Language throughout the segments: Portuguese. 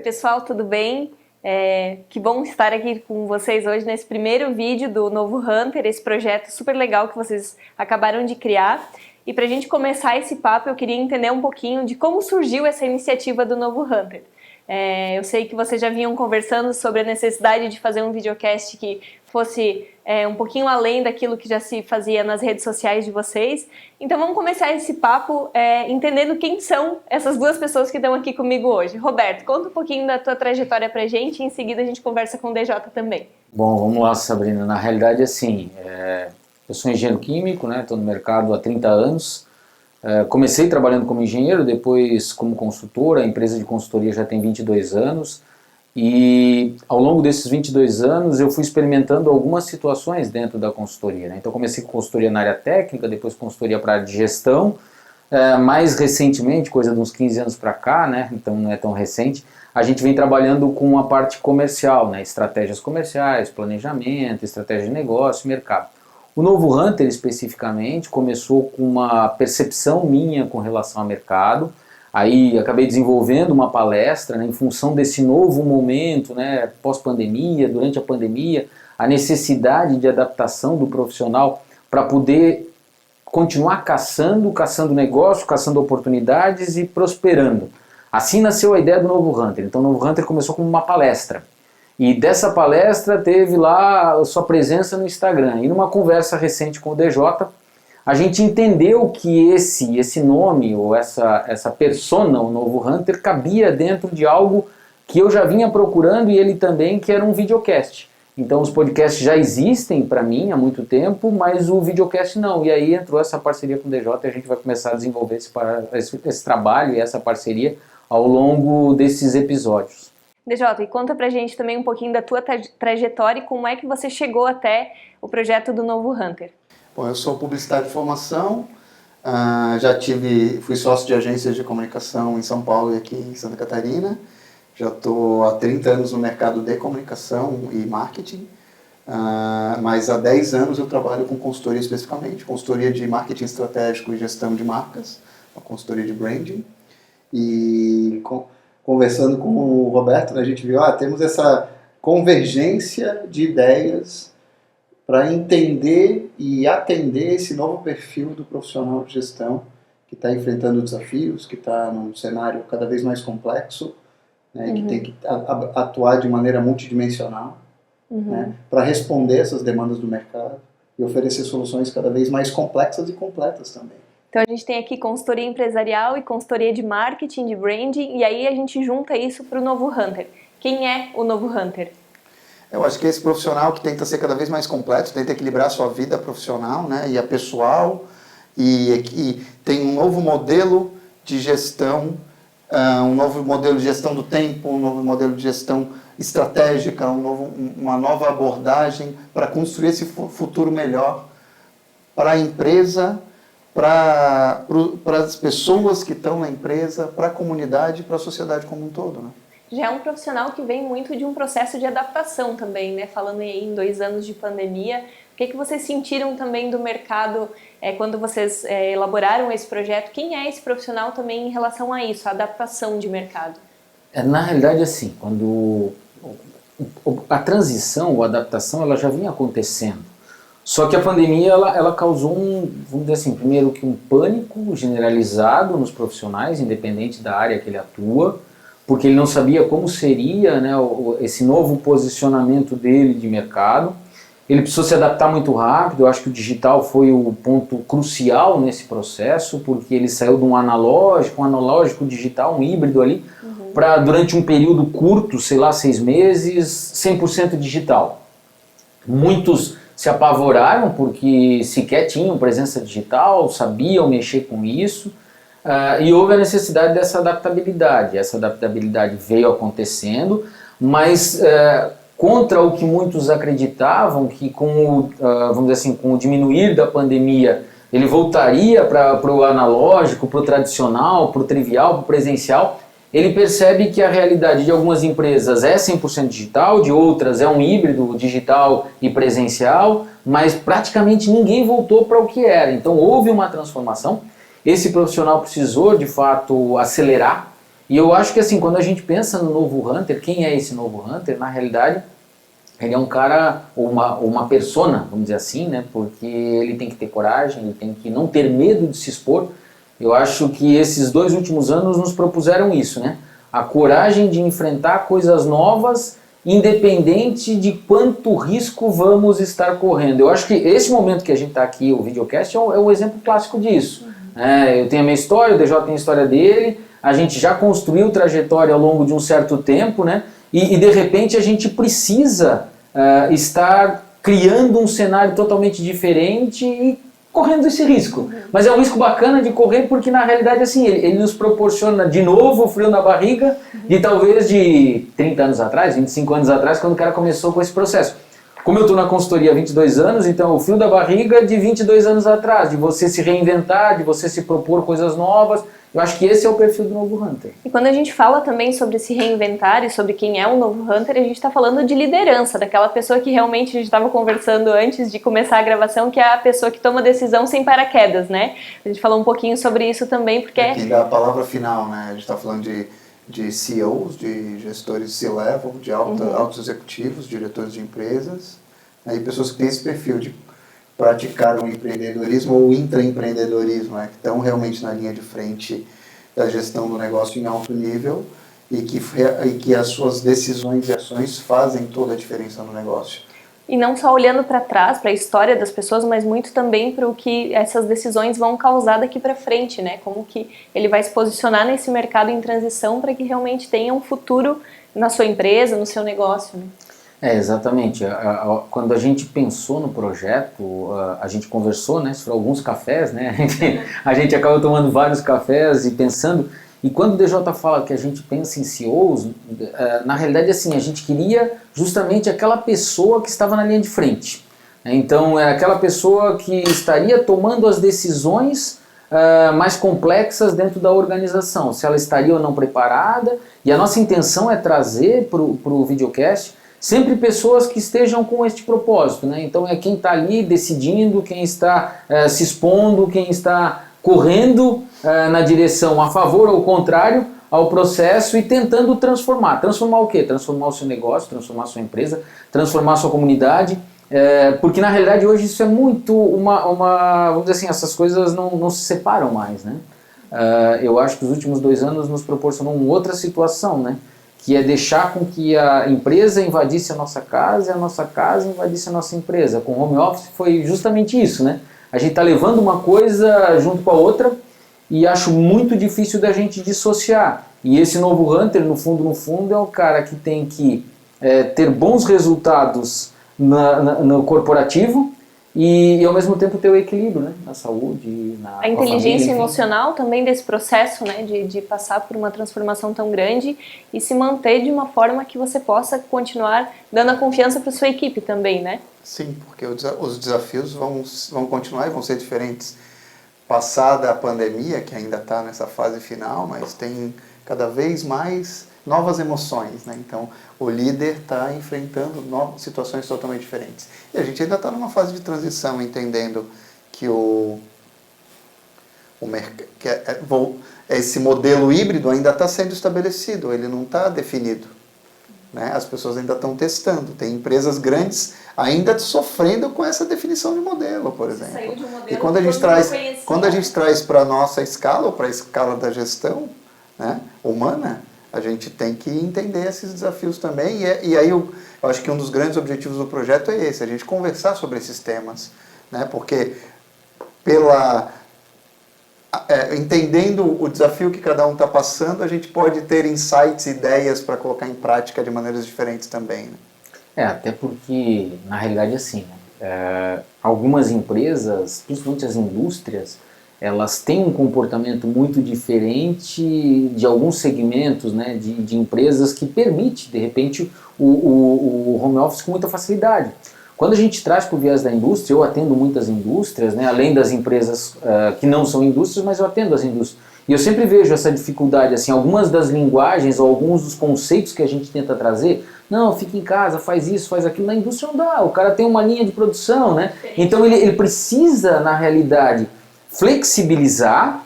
pessoal, tudo bem? Que bom estar aqui com vocês hoje nesse primeiro vídeo do Novo Hunter, esse projeto super legal que vocês acabaram de criar. E para a gente começar esse papo, eu queria entender um pouquinho de como surgiu essa iniciativa do Novo Hunter. Eu sei que vocês já vinham conversando sobre a necessidade de fazer um videocast que fosse um pouquinho além daquilo que já se fazia nas redes sociais de vocês. Então vamos começar esse papo entendendo quem são essas duas pessoas que estão aqui comigo hoje. Roberto, conta um pouquinho da tua trajetória pra gente e em seguida a gente conversa com o DJ também. Bom, vamos lá, Sabrina. Na realidade, assim, eu sou engenheiro químico, né? Estou no mercado há 30 anos. Comecei trabalhando como engenheiro, depois como consultor. A empresa de consultoria já tem 22 anos. E ao longo desses 22 anos eu fui experimentando algumas situações dentro da consultoria, né? Então comecei com consultoria na área técnica, depois consultoria para a área de gestão. Mais recentemente, coisa de uns 15 anos para cá, né? Então não é tão recente, a gente vem trabalhando com a parte comercial, né? Estratégias comerciais, planejamento, estratégia de negócio, mercado. O Novo Hunter, especificamente, começou com uma percepção minha com relação ao mercado. Aí acabei desenvolvendo uma palestra, né, em função desse novo momento, né, pós-pandemia, durante a pandemia, a necessidade de adaptação do profissional para poder continuar caçando negócio, caçando oportunidades e prosperando. Assim nasceu a ideia do Novo Hunter. Então o Novo Hunter começou como uma palestra. E dessa palestra teve lá a sua presença no Instagram. E numa conversa recente com o DJ, a gente entendeu que esse nome, ou essa persona, o Novo Hunter, cabia dentro de algo que eu já vinha procurando e ele também, que era um videocast. Então os podcasts já existem para mim há muito tempo, mas o videocast não. E aí entrou essa parceria com o DJ e a gente vai começar a desenvolver esse trabalho e essa parceria ao longo desses episódios. DJ, e conta pra gente também um pouquinho da tua trajetória e como é que você chegou até o projeto do Novo Hunter. Bom, eu sou publicitário de formação, fui sócio de agências de comunicação em São Paulo e aqui em Santa Catarina. Já estou há 30 anos no mercado de comunicação e marketing, mas há 10 anos eu trabalho com consultoria especificamente, consultoria de marketing estratégico e gestão de marcas, uma consultoria de branding. E conversando com o Roberto, né, a gente viu, temos essa convergência de ideias para entender e atender esse novo perfil do profissional de gestão que está enfrentando desafios, que está num cenário cada vez mais complexo, né, que tem que atuar de maneira multidimensional, né, para responder essas demandas do mercado e oferecer soluções cada vez mais complexas e completas também. Então a gente tem aqui consultoria empresarial e consultoria de marketing, de branding, e aí a gente junta isso para o Novo Hunter. Quem é o Novo Hunter? Eu acho que esse profissional que tenta ser cada vez mais completo, tenta equilibrar a sua vida profissional, né, e a pessoal, e tem um novo modelo de gestão, um novo modelo de gestão do tempo, um novo modelo de gestão estratégica, uma nova abordagem para construir esse futuro melhor para a empresa, para as pessoas que estão na empresa, para a comunidade e para a sociedade como um todo, né? Já é um profissional que vem muito de um processo de adaptação também, né? Falando aí em 2 anos de pandemia, o que vocês sentiram também do mercado quando vocês elaboraram esse projeto? Quem é esse profissional também em relação a isso, a adaptação de mercado? Na realidade, assim, quando a transição ou a adaptação ela já vinha acontecendo. Só que a pandemia ela causou vamos dizer assim, primeiro que um pânico generalizado nos profissionais, independente da área que ele atua, porque ele não sabia como seria, né, esse novo posicionamento dele de mercado. Ele precisou se adaptar muito rápido. Eu acho que o digital foi o ponto crucial nesse processo, porque ele saiu de um analógico digital, um híbrido ali, para durante um período curto, sei lá, 6 meses, 100% digital. Muitos se apavoraram porque sequer tinham presença digital, sabiam mexer com isso, e houve a necessidade dessa adaptabilidade. Essa adaptabilidade veio acontecendo, mas contra o que muitos acreditavam, que vamos dizer assim, com o diminuir da pandemia, ele voltaria para o analógico, para o tradicional, para o trivial, para o presencial. Ele percebe que a realidade de algumas empresas é 100% digital, de outras é um híbrido digital e presencial, mas praticamente ninguém voltou para o que era. Então houve uma transformação. Esse profissional precisou de fato acelerar E eu acho que assim, quando a gente pensa no novo Hunter, quem é esse novo Hunter? Na realidade, ele é um cara, ou uma persona, vamos dizer assim, né? Porque ele tem que ter coragem, ele tem que não ter medo de se expor. Eu acho que esses 2 últimos anos nos propuseram isso, né? A coragem de enfrentar coisas novas, independente de quanto risco vamos estar correndo. Eu acho que esse momento que a gente está aqui, o videocast, é um exemplo clássico disso. Eu tenho a minha história, o DJ tem a história dele, a gente já construiu trajetória ao longo de um certo tempo, né? E de repente a gente precisa estar criando um cenário totalmente diferente e correndo esse risco. Mas é um risco bacana de correr porque na realidade assim, ele nos proporciona de novo o frio na barriga de talvez de 30 anos atrás, 25 anos atrás, quando o cara começou com esse processo. Como eu estou na consultoria há 22 anos, então o frio da barriga de 22 anos atrás, de você se reinventar, de você se propor coisas novas. Eu acho que esse é o perfil do novo Hunter. E quando a gente fala também sobre se reinventar e sobre quem é um novo Hunter, a gente está falando de liderança, daquela pessoa que realmente a gente estava conversando antes de começar a gravação, que é a pessoa que toma decisão sem paraquedas, né? A gente falou um pouquinho sobre isso também, porque... Quem dá a palavra final, né? A gente está falando de CEOs, de gestores C-level, de altos executivos, diretores de empresas, né? E pessoas que têm esse perfil de praticar o empreendedorismo ou o intraempreendedorismo, né, que estão realmente na linha de frente da gestão do negócio em alto nível e que as suas decisões e ações fazem toda a diferença no negócio. E não só olhando para trás, para a história das pessoas, mas muito também para o que essas decisões vão causar daqui para frente, né? Como que ele vai se posicionar nesse mercado em transição para que realmente tenha um futuro na sua empresa, no seu negócio, né? Exatamente. Quando a gente pensou no projeto, a gente conversou, né, sobre alguns cafés, né, a gente acabou tomando vários cafés e pensando, e quando o DJ fala que a gente pensa em CEOs, na realidade assim, a gente queria justamente aquela pessoa que estava na linha de frente. Então é aquela pessoa que estaria tomando as decisões mais complexas dentro da organização, se ela estaria ou não preparada, e a nossa intenção é trazer para o videocast sempre pessoas que estejam com este propósito, né? Então é quem está ali decidindo, quem está se expondo, quem está correndo na direção a favor ou contrário ao processo e tentando transformar. Transformar o quê? Transformar o seu negócio, transformar a sua empresa, transformar a sua comunidade, porque na realidade hoje isso é muito vamos dizer assim, essas coisas não se separam mais, né? Eu acho que os últimos 2 anos nos proporcionam outra situação, né? Que é deixar com que a empresa invadisse a nossa casa e a nossa casa invadisse a nossa empresa. Com o home office foi justamente isso, né? A gente está levando uma coisa junto com a outra e acho muito difícil da gente dissociar. E esse novo Hunter, no fundo, é o cara que tem que ter bons resultados no corporativo e ao mesmo tempo ter o equilíbrio, né? Na saúde, a inteligência emocional também desse processo, né? De passar por uma transformação tão grande e se manter de uma forma que você possa continuar dando a confiança para sua equipe também, né? Sim, porque os desafios vão continuar e vão ser diferentes. Passada a pandemia, que ainda está nessa fase final, mas tem cada vez mais novas emoções, né? Então, o líder está enfrentando situações totalmente diferentes. E a gente ainda está numa fase de transição, entendendo que esse modelo híbrido ainda está sendo estabelecido, ele não está definido, né? As pessoas ainda estão testando. Tem empresas grandes ainda sofrendo com essa definição de modelo, por exemplo. Saiu de um modelo e quando a gente traz para a nossa escala, ou para a escala da gestão, né, humana, a gente tem que entender esses desafios também, e aí eu acho que um dos grandes objetivos do projeto é esse, a gente conversar sobre esses temas, né, porque entendendo o desafio que cada um está passando, a gente pode ter insights, ideias para colocar em prática de maneiras diferentes também, né? Até porque, na realidade, assim, né, algumas empresas, principalmente as indústrias, elas têm um comportamento muito diferente de alguns segmentos, né, de empresas que permite, de repente, o home office com muita facilidade. Quando a gente traz para o viés da indústria, eu atendo muitas indústrias, né, além das empresas que não são indústrias, mas eu atendo as indústrias. E eu sempre vejo essa dificuldade, assim, algumas das linguagens ou alguns dos conceitos que a gente tenta trazer, não, fica em casa, faz isso, faz aquilo, na indústria não dá, o cara tem uma linha de produção, né? Então ele precisa, na realidade, flexibilizar,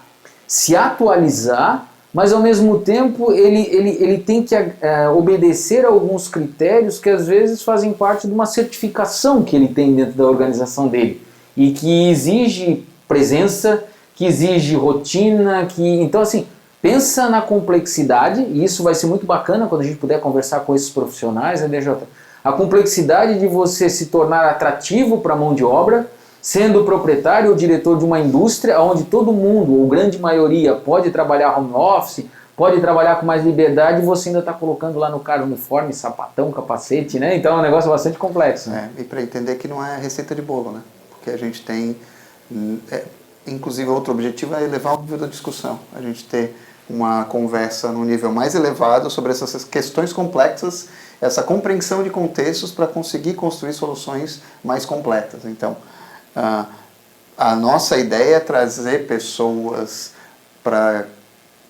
se atualizar mas ao mesmo tempo ele tem que obedecer a alguns critérios que às vezes fazem parte de uma certificação que ele tem dentro da organização dele e que exige presença, que exige rotina, então assim, pensa na complexidade, e isso vai ser muito bacana quando a gente puder conversar com esses profissionais, né, DJ? A complexidade de você se tornar atrativo para a mão de obra, sendo proprietário ou diretor de uma indústria onde todo mundo, ou grande maioria, pode trabalhar home office, pode trabalhar com mais liberdade, e você ainda está colocando lá no cara uniforme, sapatão, capacete, né? Então é um negócio bastante complexo. Né? E para entender que não é receita de bolo, né? Porque a gente tem, inclusive outro objetivo é elevar o nível da discussão, a gente ter uma conversa no nível mais elevado sobre essas questões complexas, essa compreensão de contextos para conseguir construir soluções mais completas. Então, a nossa ideia é trazer pessoas para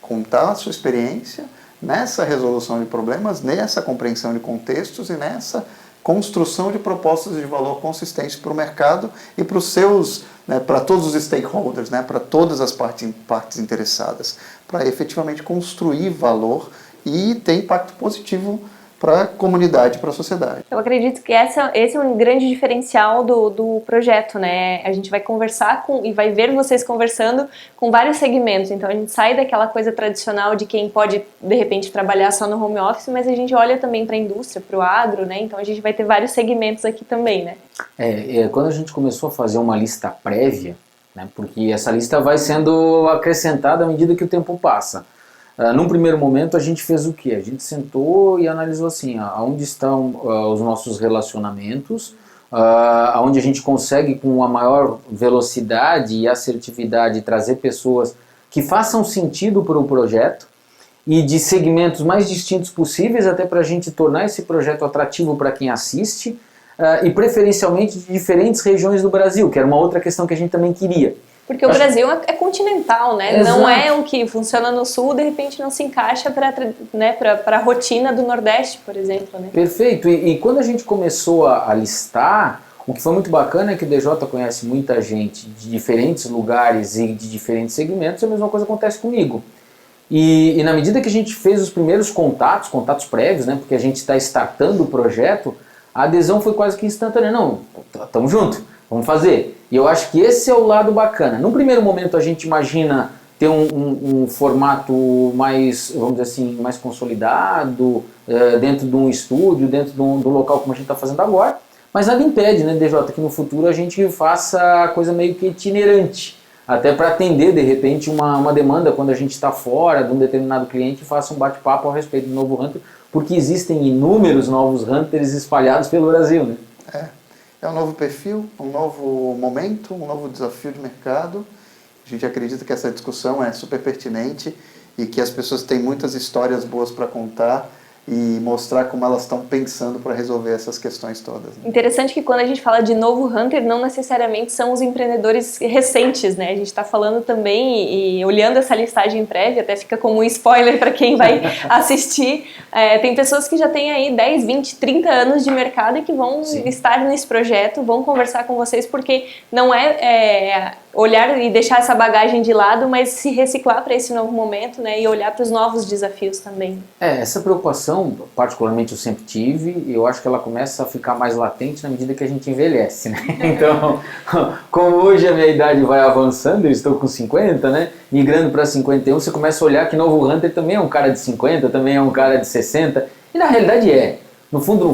contar a sua experiência nessa resolução de problemas, nessa compreensão de contextos e nessa construção de propostas de valor consistentes para o mercado e para os seus, né, para todos os stakeholders, né, para todas as partes interessadas, para efetivamente construir valor e ter impacto positivo para a comunidade, para a sociedade. Eu acredito que esse é um grande diferencial do projeto, né? A gente vai conversar e vai ver vocês conversando com vários segmentos. Então a gente sai daquela coisa tradicional de quem pode, de repente, trabalhar só no home office, mas a gente olha também para a indústria, para o agro, né? Então a gente vai ter vários segmentos aqui também, né? Quando a gente começou a fazer uma lista prévia, né, porque essa lista vai sendo acrescentada à medida que o tempo passa. Num primeiro momento a gente fez o quê? A gente sentou e analisou assim, aonde estão os nossos relacionamentos, aonde a gente consegue com a maior velocidade e assertividade trazer pessoas que façam sentido para o projeto e de segmentos mais distintos possíveis, até para a gente tornar esse projeto atrativo para quem assiste, e preferencialmente de diferentes regiões do Brasil, que era uma outra questão que a gente também queria. Porque o Brasil é continental, né? Exato. Não é o que funciona no sul, de repente não se encaixa para a rotina do Nordeste, por exemplo, né? Perfeito. E quando a gente começou a listar, o que foi muito bacana é que o DJ conhece muita gente de diferentes lugares e de diferentes segmentos, a mesma coisa acontece comigo. E na medida que a gente fez os primeiros contatos prévios, né? Porque a gente está startando o projeto, a adesão foi quase que instantânea. Não, estamos juntos, vamos fazer. E eu acho que esse é o lado bacana. Num primeiro momento a gente imagina ter um formato mais, vamos dizer assim, mais consolidado, dentro de um estúdio, dentro do local como a gente está fazendo agora, mas nada impede, né, DJ, que no futuro a gente faça a coisa meio que itinerante, até para atender, de repente, uma demanda quando a gente está fora de um determinado cliente e faça um bate-papo a respeito do novo Hunter, porque existem inúmeros novos Hunters espalhados pelo Brasil, né? É um novo perfil, um novo momento, um novo desafio de mercado. A gente acredita que essa discussão é super pertinente e que as pessoas têm muitas histórias boas para contar e mostrar como elas estão pensando para resolver essas questões todas. Né? Interessante que quando a gente fala de novo Hunter, não necessariamente são os empreendedores recentes, né? A gente está falando também, e olhando essa listagem prévia, até fica como um spoiler para quem vai assistir, tem pessoas que já têm aí 10, 20, 30 anos de mercado e que vão estar nesse projeto, vão conversar com vocês, porque não é olhar e deixar essa bagagem de lado, mas se reciclar para esse novo momento, né? E olhar para os novos desafios também. Essa preocupação, particularmente eu sempre tive, e eu acho que ela começa a ficar mais latente na medida que a gente envelhece, né? Então, como hoje a minha idade vai avançando, eu estou com 50, né? Migrando para 51, você começa a olhar que Novo Hunter também é um cara de 50, também é um cara de 60, e na realidade no fundo,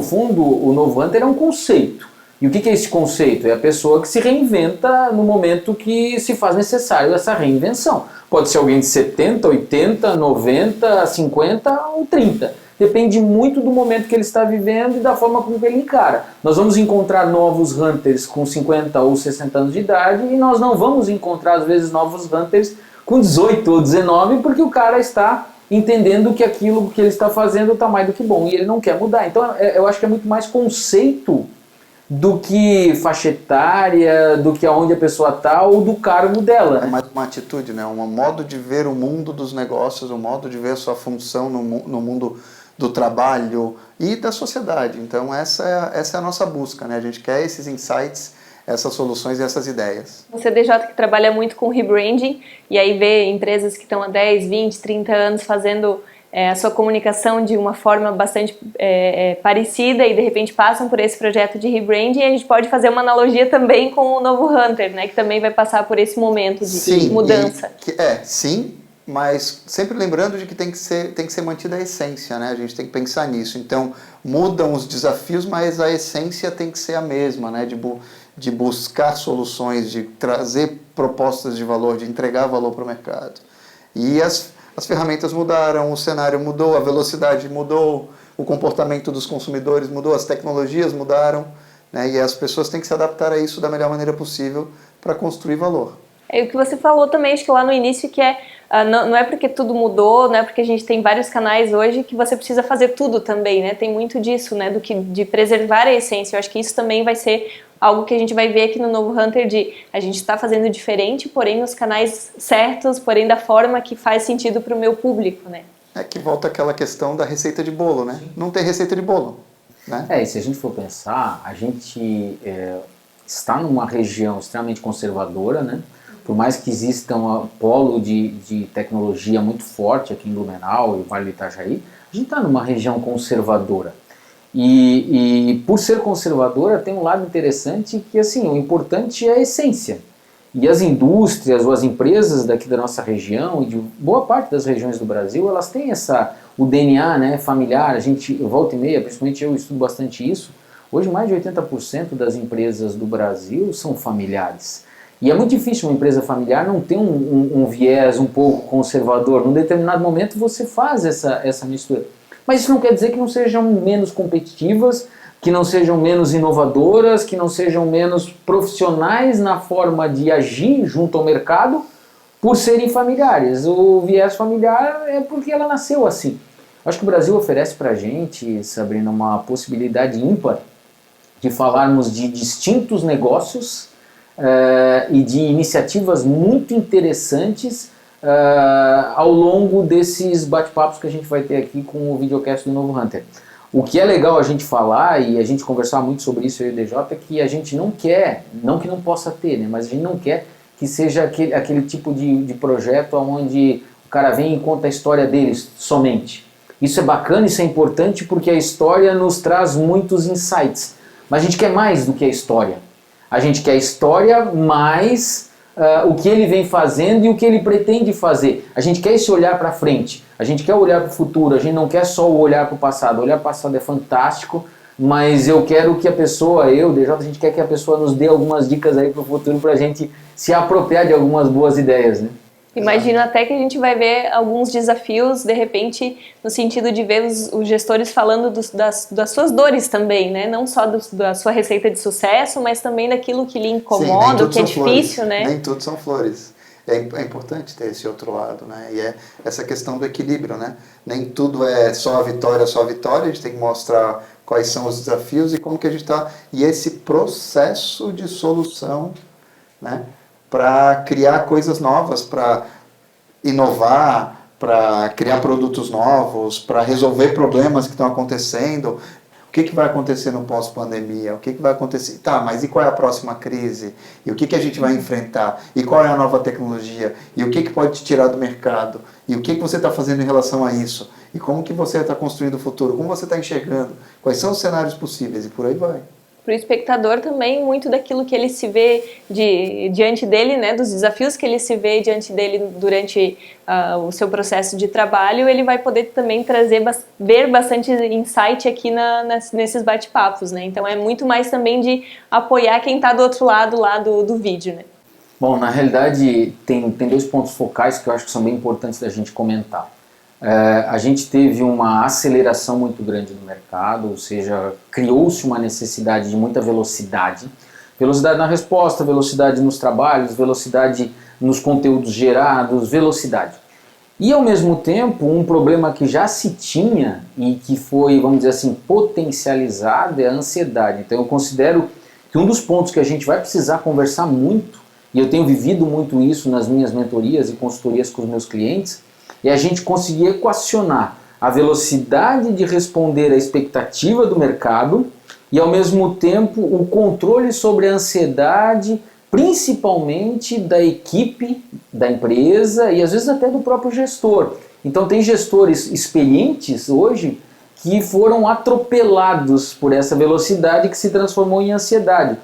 o Novo Hunter é um conceito. E o que é esse conceito? É a pessoa que se reinventa no momento que se faz necessário essa reinvenção. Pode ser alguém de 70, 80, 90, 50 ou 30. Depende muito do momento que ele está vivendo e da forma como ele encara. Nós vamos encontrar novos Hunters com 50 ou 60 anos de idade e nós não vamos encontrar, às vezes, novos Hunters com 18 ou 19 porque o cara está entendendo que aquilo que ele está fazendo está mais do que bom e ele não quer mudar. Então eu acho que é muito mais conceito do que faixa etária, do que aonde a pessoa está ou do cargo dela. É mais uma atitude, né? Um modo de ver o mundo dos negócios, um modo de ver a sua função no mundo do trabalho e da sociedade. Então essa é a nossa busca, né? A gente quer esses insights essas soluções e essas ideias. Você, DJ, que trabalha muito com rebranding, e aí vê empresas que estão há 10, 20, 30 anos fazendo a sua comunicação de uma forma bastante parecida e de repente passam por esse projeto de rebranding, e a gente pode fazer uma analogia também com o novo Hunter, né, que também vai passar por esse momento de mudança. Sim, mas sempre lembrando de que tem que ser mantida a essência, né? A gente tem que pensar nisso. Então, mudam os desafios, mas a essência tem que ser a mesma, né? De buscar soluções, de trazer propostas de valor, de entregar valor para o mercado. E as ferramentas mudaram, o cenário mudou, a velocidade mudou, o comportamento dos consumidores mudou, as tecnologias mudaram, né? E as pessoas têm que se adaptar a isso da melhor maneira possível para construir valor. É o que você falou também, acho que lá no início, que não é porque tudo mudou, não é porque a gente tem vários canais hoje que você precisa fazer tudo também, né? Tem muito disso, né? De preservar a essência. Eu acho que isso também vai ser algo que a gente vai ver aqui no novo Hunter, a gente está fazendo diferente, porém nos canais certos, porém da forma que faz sentido para o meu público, né? É que volta aquela questão da receita de bolo, né? Não tem receita de bolo, né? E se a gente for pensar, a gente está numa região extremamente conservadora, né? Por mais que exista um polo de tecnologia muito forte aqui em Blumenau e Vale do Itajaí, a gente está numa região conservadora. E por ser conservadora tem um lado interessante que, assim, o importante é a essência. E as indústrias ou as empresas daqui da nossa região e de boa parte das regiões do Brasil, elas têm o DNA, né, familiar. Eu volta e meia, principalmente eu estudo bastante isso. Hoje mais de 80% das empresas do Brasil são familiares. E é muito difícil uma empresa familiar não ter um viés um pouco conservador. Num determinado momento você faz essa mistura. Mas isso não quer dizer que não sejam menos competitivas, que não sejam menos inovadoras, que não sejam menos profissionais na forma de agir junto ao mercado por serem familiares. O viés familiar é porque ela nasceu assim. Acho que o Brasil oferece para a gente, Sabrina, uma possibilidade ímpar de falarmos de distintos negócios e de iniciativas muito interessantes ao longo desses bate-papos que a gente vai ter aqui com o videocast do Novo Hunter. O que é legal a gente falar e a gente conversar muito sobre isso, eu e o DJ, é que a gente não quer, não que não possa ter, né, mas a gente não quer que seja aquele tipo de projeto onde o cara vem e conta a história deles somente. Isso é bacana, isso é importante porque a história nos traz muitos insights. Mas a gente quer mais do que a história. A gente quer a história mais o que ele vem fazendo e o que ele pretende fazer. A gente quer esse olhar para frente. A gente quer olhar para o futuro. A gente não quer só o olhar para o passado. O olhar para o passado é fantástico, mas eu quero que a pessoa, DJ, a gente quer que a pessoa nos dê algumas dicas aí para o futuro para a gente se apropriar de algumas boas ideias, né? Imagino até que a gente vai ver alguns desafios, de repente, no sentido de ver os gestores falando das suas dores também, né? Não só da sua receita de sucesso, mas também daquilo que lhe incomoda, o que é difícil, né? Nem tudo são flores. É importante ter esse outro lado, né? E é essa questão do equilíbrio, né? Nem tudo é só a vitória, a gente tem que mostrar quais são os desafios e como que a gente está... E esse processo de solução, né? Para criar coisas novas, para inovar, para criar produtos novos, para resolver problemas que estão acontecendo. O que vai acontecer no pós-pandemia? O que vai acontecer? Tá, mas e qual é a próxima crise? E o que a gente vai enfrentar? E qual é a nova tecnologia? E o que pode te tirar do mercado? E o que você está fazendo em relação a isso? E como que você está construindo o futuro? Como você está enxergando? Quais são os cenários possíveis? E por aí vai. Para o espectador também, muito daquilo que ele se vê diante dele, né, dos desafios que ele se vê diante dele durante o seu processo de trabalho, ele vai poder também ver bastante insight aqui nesses bate-papos, né? Então é muito mais também de apoiar quem está do outro lado lá do vídeo, né? Bom, na realidade tem dois pontos focais que eu acho que são bem importantes da gente comentar. A gente teve uma aceleração muito grande no mercado, ou seja, criou-se uma necessidade de muita velocidade. Velocidade na resposta, velocidade nos trabalhos, velocidade nos conteúdos gerados, velocidade. E ao mesmo tempo, um problema que já se tinha e que foi, vamos dizer assim, potencializado é a ansiedade. Então eu considero que um dos pontos que a gente vai precisar conversar muito, e eu tenho vivido muito isso nas minhas mentorias e consultorias com os meus clientes, é a gente conseguir equacionar a velocidade de responder à expectativa do mercado e ao mesmo tempo o controle sobre a ansiedade, principalmente da equipe da empresa e às vezes até do próprio gestor. Então tem gestores experientes hoje que foram atropelados por essa velocidade que se transformou em ansiedade.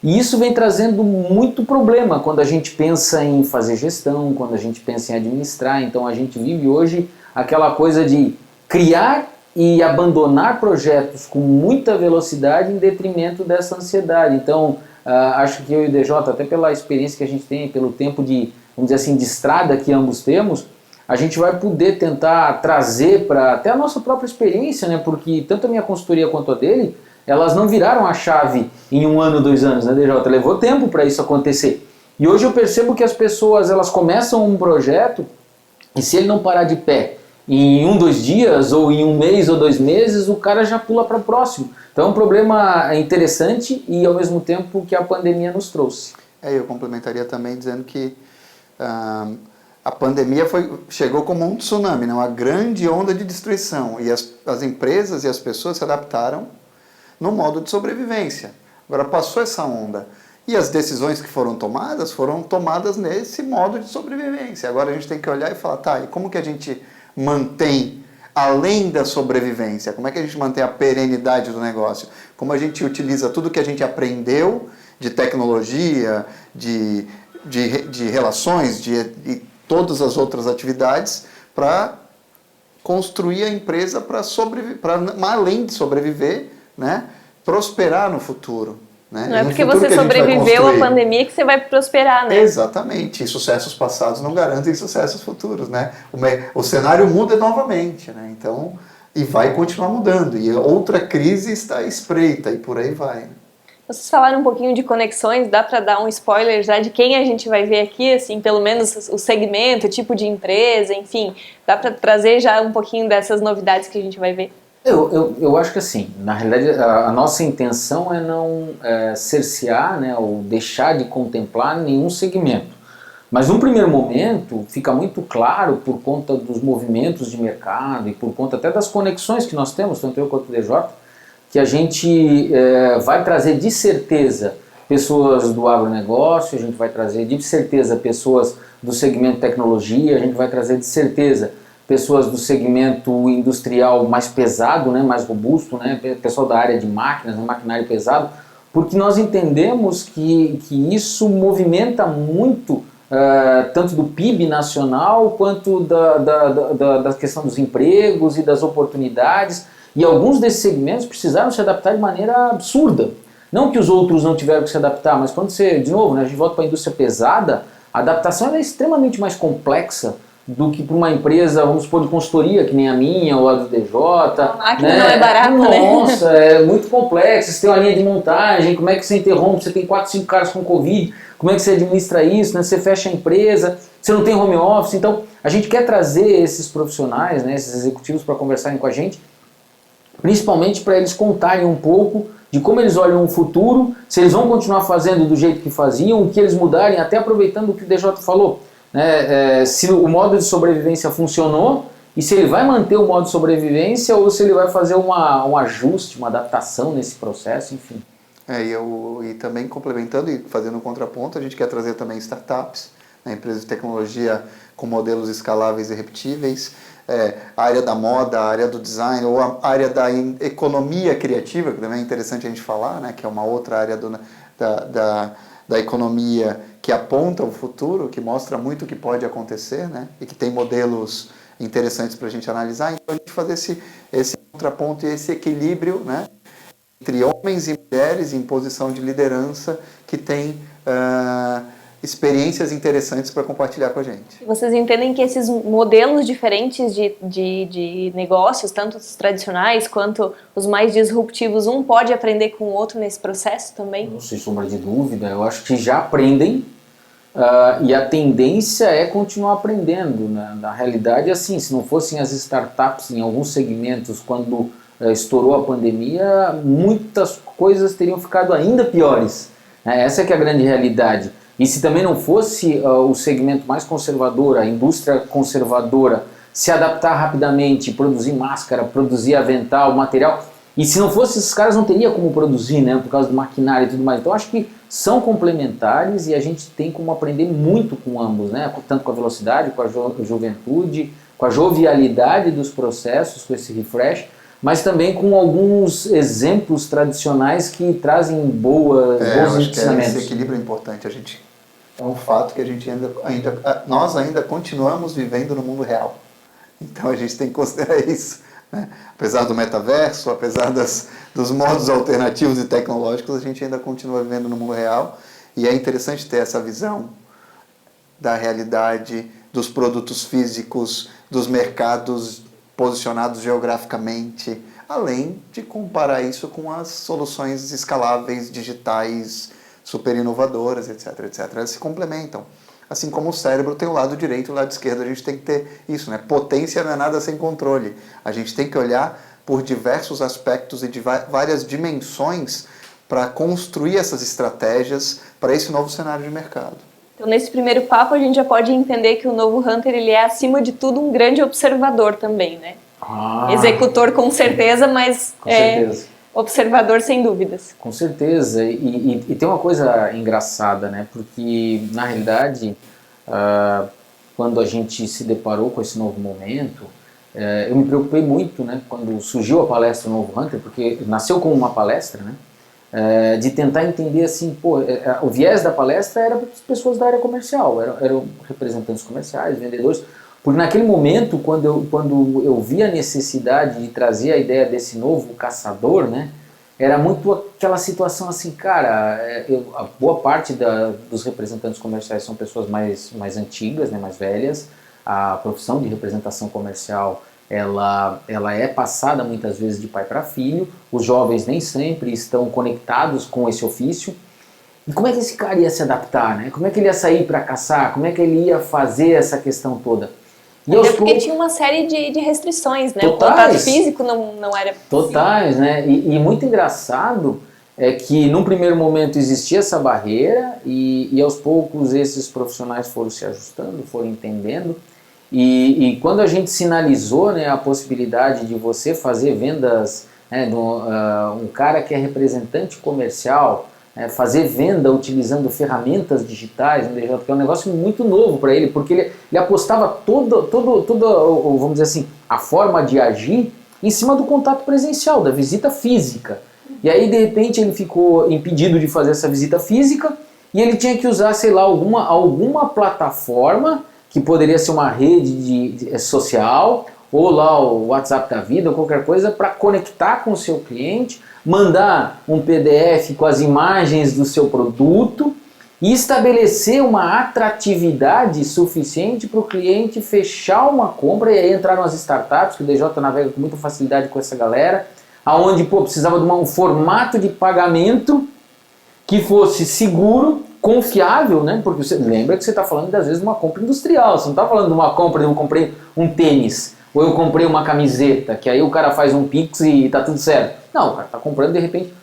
E isso vem trazendo muito problema quando a gente pensa em fazer gestão, quando a gente pensa em administrar. Então a gente vive hoje aquela coisa de criar e abandonar projetos com muita velocidade em detrimento dessa ansiedade. Então acho que eu e o DJ, até pela experiência que a gente tem, pelo tempo de, vamos dizer assim, de estrada que ambos temos, a gente vai poder tentar trazer para até a nossa própria experiência, né? Porque tanto a minha consultoria quanto a dele, elas não viraram a chave em 1 ano, 2 anos, né, DJ? Levou tempo para isso acontecer. E hoje eu percebo que as pessoas, elas começam um projeto e se ele não parar de pé em 1, 2 dias, ou em 1 mês ou 2 meses, o cara já pula para o próximo. Então é um problema interessante e ao mesmo tempo que a pandemia nos trouxe. Eu complementaria também dizendo que a pandemia chegou como um tsunami, né? Uma grande onda de destruição, e as empresas e as pessoas se adaptaram no modo de sobrevivência. Agora passou essa onda e as decisões que foram tomadas nesse modo de sobrevivência. Agora a gente tem que olhar e falar, tá, e como que a gente mantém além da sobrevivência? Como é que a gente mantém a perenidade do negócio? Como a gente utiliza tudo que a gente aprendeu de tecnologia, de relações, de todas as outras atividades para construir a empresa para além de sobreviver, né, prosperar no futuro. Né? Não é porque você sobreviveu à pandemia que você vai prosperar, né? Exatamente. E sucessos passados não garantem sucessos futuros, né? O cenário muda novamente, né? Então, e vai continuar mudando. E outra crise está à espreita e por aí vai. Né? Vocês falaram um pouquinho de conexões, dá para dar um spoiler já de quem a gente vai ver aqui, assim, pelo menos o segmento, o tipo de empresa, enfim, dá para trazer já um pouquinho dessas novidades que a gente vai ver? Eu acho que assim, na realidade a nossa intenção é não cercear, né, ou deixar de contemplar nenhum segmento. Mas num primeiro momento fica muito claro, por conta dos movimentos de mercado e por conta até das conexões que nós temos, tanto eu quanto o DJ, que a gente vai trazer de certeza pessoas do agronegócio, a gente vai trazer de certeza pessoas do segmento tecnologia, a gente vai trazer de certeza pessoas do segmento industrial mais pesado, né, mais robusto, né, pessoal da área de máquinas, né, maquinário pesado, porque nós entendemos que isso movimenta muito tanto do PIB nacional quanto da questão dos empregos e das oportunidades, e alguns desses segmentos precisaram se adaptar de maneira absurda. Não que os outros não tiveram que se adaptar, mas quando você, de novo, né, a gente volta para a indústria pesada, a adaptação é extremamente mais complexa do que para uma empresa, vamos supor, de consultoria, que nem a minha ou a do DJ. A máquina, né? Não é barata, Nossa, né? É muito complexo. Você tem uma linha de montagem, como é que você interrompe? Você tem 4, 5 caras com Covid, como é que você administra isso? Né? Você fecha a empresa, você não tem home office. Então, a gente quer trazer esses profissionais, né, esses executivos para conversarem com a gente, principalmente para eles contarem um pouco de como eles olham o futuro, se eles vão continuar fazendo do jeito que faziam, o que eles mudarem, até aproveitando o que o DJ falou. Né, se o modo de sobrevivência funcionou e se ele vai manter o modo de sobrevivência ou se ele vai fazer um ajuste, uma adaptação nesse processo, enfim. E também complementando e fazendo um contraponto, a gente quer trazer também startups, né, empresas de tecnologia com modelos escaláveis e repetíveis, a área da moda, a área do design ou a área da economia criativa, que também é interessante a gente falar, né, que é uma outra área da economia que aponta o futuro, que mostra muito o que pode acontecer, né? E que tem modelos interessantes para a gente analisar. Então, a gente fazer esse contraponto e esse equilíbrio, né, entre homens e mulheres em posição de liderança que tem experiências interessantes para compartilhar com a gente. Vocês entendem que esses modelos diferentes de negócios, tanto os tradicionais quanto os mais disruptivos, um pode aprender com o outro nesse processo também? Não sem sombra de dúvida, eu acho que já aprendem e a tendência é continuar aprendendo. Né? Na realidade, assim, se não fossem as startups em alguns segmentos, quando estourou a pandemia, muitas coisas teriam ficado ainda piores. Essa é que é a grande realidade. E se também não fosse o segmento mais conservador, a indústria conservadora, se adaptar rapidamente, produzir máscara, produzir avental, material, E se não fosse esses caras, não teria como produzir, né? Por causa do maquinário e tudo mais. Então, acho que são complementares e a gente tem como aprender muito com ambos, né? Tanto com a velocidade, com a juventude, com a jovialidade dos processos, com esse refresh, mas também com alguns exemplos tradicionais que trazem bons ensinamentos. Esse equilíbrio é importante. É um fato que a gente nós ainda continuamos vivendo no mundo real. Então a gente tem que considerar isso, né? Apesar do metaverso, apesar dos modos alternativos e tecnológicos, a gente ainda continua vivendo no mundo real. E é interessante ter essa visão da realidade, dos produtos físicos, dos mercados posicionados geograficamente, além de comparar isso com as soluções escaláveis, digitais, super inovadoras, etc, etc. Elas se complementam. Assim como o cérebro tem o lado direito e o lado esquerdo, a gente tem que ter isso, né? Potência não é nada sem controle. A gente tem que olhar por diversos aspectos e de várias dimensões para construir essas estratégias para esse novo cenário de mercado. Então, nesse primeiro papo, a gente já pode entender que o novo Hunter, ele é, acima de tudo, um grande observador também, né? Executor, com certeza, mas com certeza. Observador, sem dúvidas. Com certeza. E tem uma coisa engraçada, né? Porque, na realidade, quando a gente se deparou com esse novo momento, eu me preocupei muito, né? Quando surgiu a palestra Novo Hunter, porque nasceu como uma palestra, né? De tentar entender assim, o viés da palestra era para as pessoas da área comercial, eram representantes comerciais, vendedores, porque naquele momento, quando eu vi a necessidade de trazer a ideia desse novo caçador, né, era muito aquela situação assim, cara, a boa parte dos representantes comerciais são pessoas mais antigas, né, mais velhas, a profissão de representação comercial ela é passada muitas vezes de pai para filho, os jovens nem sempre estão conectados com esse ofício. E como é que esse cara ia se adaptar, né? Como é que ele ia sair para caçar? Como é que ele ia fazer essa questão toda? E até porque tinha uma série de restrições, né? Totais, o contato físico não era possível. Totais, né? E muito engraçado é que num primeiro momento existia essa barreira e aos poucos esses profissionais foram se ajustando, foram entendendo. E quando a gente sinalizou, né, a possibilidade de você fazer vendas, né, um cara que é representante comercial, fazer venda utilizando ferramentas digitais, que é um negócio muito novo para ele, porque ele apostava toda, vamos dizer assim, a forma de agir em cima do contato presencial, da visita física. E aí, de repente, ele ficou impedido de fazer essa visita física e ele tinha que usar, sei lá, alguma plataforma que poderia ser uma rede social, ou lá o WhatsApp da vida, ou qualquer coisa, para conectar com o seu cliente, mandar um PDF com as imagens do seu produto e estabelecer uma atratividade suficiente para o cliente fechar uma compra e aí entrar nas startups, que o DJ navega com muita facilidade com essa galera, aonde precisava de um formato de pagamento que fosse seguro, confiável, né? Porque você lembra que você está falando, às vezes, de uma compra industrial. Você não está falando de uma compra, eu comprei um tênis, ou eu comprei uma camiseta, que aí o cara faz um Pix e está tudo certo. Não, o cara está comprando de repente.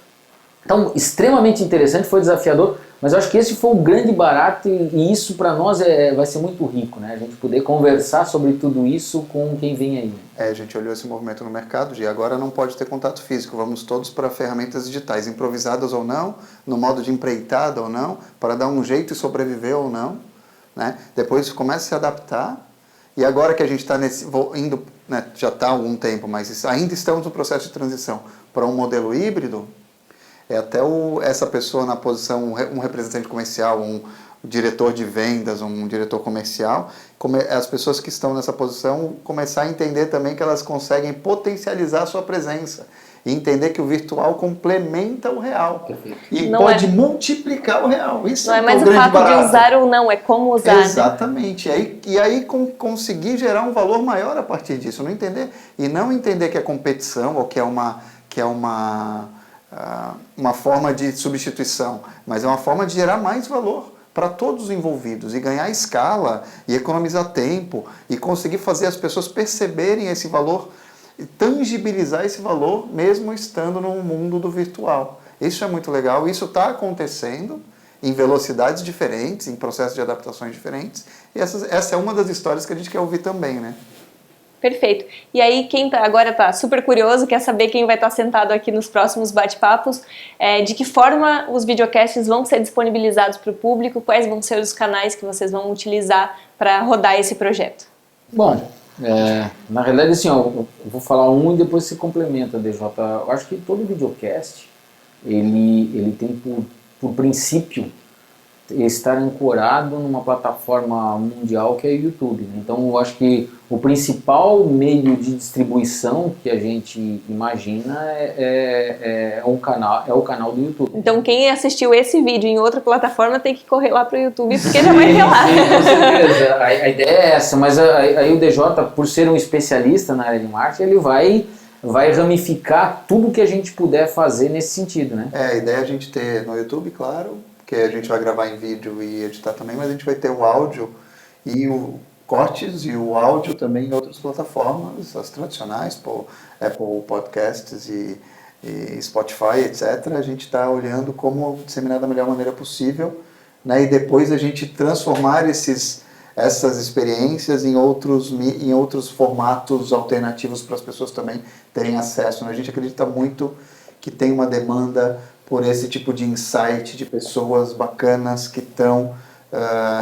Então, extremamente interessante, foi desafiador, mas eu acho que esse foi o grande barato e isso para nós vai ser muito rico, né? A gente poder conversar sobre tudo isso com quem vem aí. A gente olhou esse movimento no mercado de agora não pode ter contato físico, vamos todos para ferramentas digitais, improvisadas ou não, no modo de empreitada ou não, para dar um jeito e sobreviver ou não, né? Depois começa a se adaptar e agora que a gente está indo, né, já está há algum tempo, mas ainda estamos no processo de transição para um modelo híbrido, até essa pessoa na posição, um representante comercial, um diretor de vendas, um diretor comercial, as pessoas que estão nessa posição começar a entender também que elas conseguem potencializar a sua presença e entender que o virtual complementa o real. Perfeito. E não pode multiplicar o real. Isso não é mais o fato barato. De usar ou não, é como usar. Exatamente. Né? E aí conseguir gerar um valor maior a partir disso. Não entender que é competição ou que é uma forma de substituição, mas é uma forma de gerar mais valor para todos os envolvidos e ganhar escala e economizar tempo e conseguir fazer as pessoas perceberem esse valor e tangibilizar esse valor mesmo estando no mundo do virtual. Isso é muito legal, isso está acontecendo em velocidades diferentes, em processos de adaptações diferentes e essa é uma das histórias que a gente quer ouvir também, né? Perfeito. E aí, quem agora está super curioso, quer saber quem vai estar sentado aqui nos próximos bate-papos, de que forma os videocasts vão ser disponibilizados para o público, quais vão ser os canais que vocês vão utilizar para rodar esse projeto? Bom, na realidade, assim, eu vou falar um e depois se complementa, DJ. Eu acho que todo videocast, ele tem por princípio estar ancorado numa plataforma mundial que é o YouTube, né? Então eu acho que o principal meio de distribuição que a gente imagina é o canal do YouTube. Então quem assistiu esse vídeo em outra plataforma tem que correr lá para o YouTube, porque já vai ter lá. Sim, com certeza. A ideia é essa, mas aí o DJ, por ser um especialista na área de marketing, ele vai ramificar tudo que a gente puder fazer nesse sentido, né? A ideia é a gente ter no YouTube, claro, que a gente vai gravar em vídeo e editar também, mas a gente vai ter o áudio e o cortes e o áudio também em outras plataformas, as tradicionais, Apple Podcasts e Spotify, etc. A gente está olhando como disseminar da melhor maneira possível, né? E depois a gente transformar essas experiências em outros formatos alternativos para as pessoas também terem acesso, né? A gente acredita muito que tem uma demanda por esse tipo de insight de pessoas bacanas que estão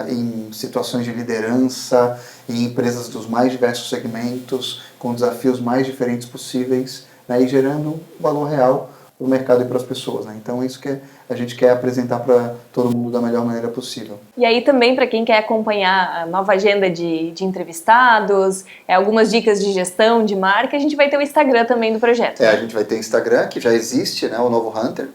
em situações de liderança, em empresas dos mais diversos segmentos, com desafios mais diferentes possíveis, né, e gerando valor real para o mercado e para as pessoas, né? Então é isso que a gente quer apresentar para todo mundo da melhor maneira possível. E aí também para quem quer acompanhar a nova agenda de entrevistados, algumas dicas de gestão, de marca, a gente vai ter o Instagram também do projeto. A gente vai ter Instagram, que já existe, né, o Novo Hunter,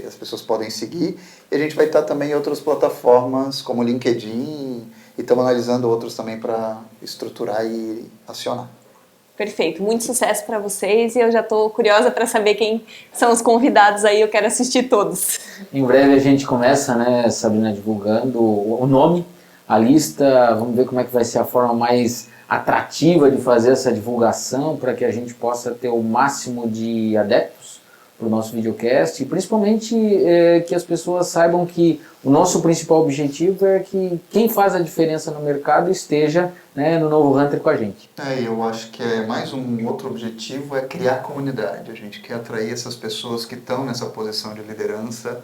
as pessoas podem seguir, e a gente vai estar também em outras plataformas como LinkedIn, e estamos analisando outros também para estruturar e acionar. Perfeito, muito sucesso para vocês e eu já estou curiosa para saber quem são os convidados aí, eu quero assistir todos. Em breve a gente começa, né, Sabrina, divulgando o nome, a lista, vamos ver como é que vai ser a forma mais atrativa de fazer essa divulgação para que a gente possa ter o máximo de adeptos para o nosso videocast e principalmente que as pessoas saibam que o nosso principal objetivo é que quem faz a diferença no mercado esteja, né, no Novo Hunter com a gente. Eu acho que mais um outro objetivo é criar comunidade. A gente quer atrair essas pessoas que estão nessa posição de liderança,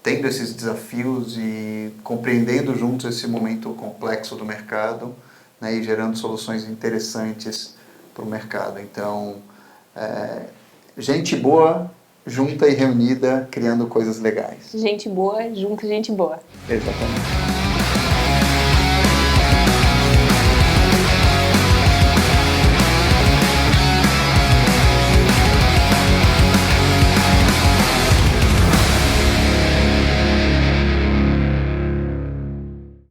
tendo esses desafios e compreendendo juntos esse momento complexo do mercado, né, e gerando soluções interessantes para o mercado. Então, gente boa, junta e reunida, criando coisas legais. Gente boa, junta gente boa. Exatamente.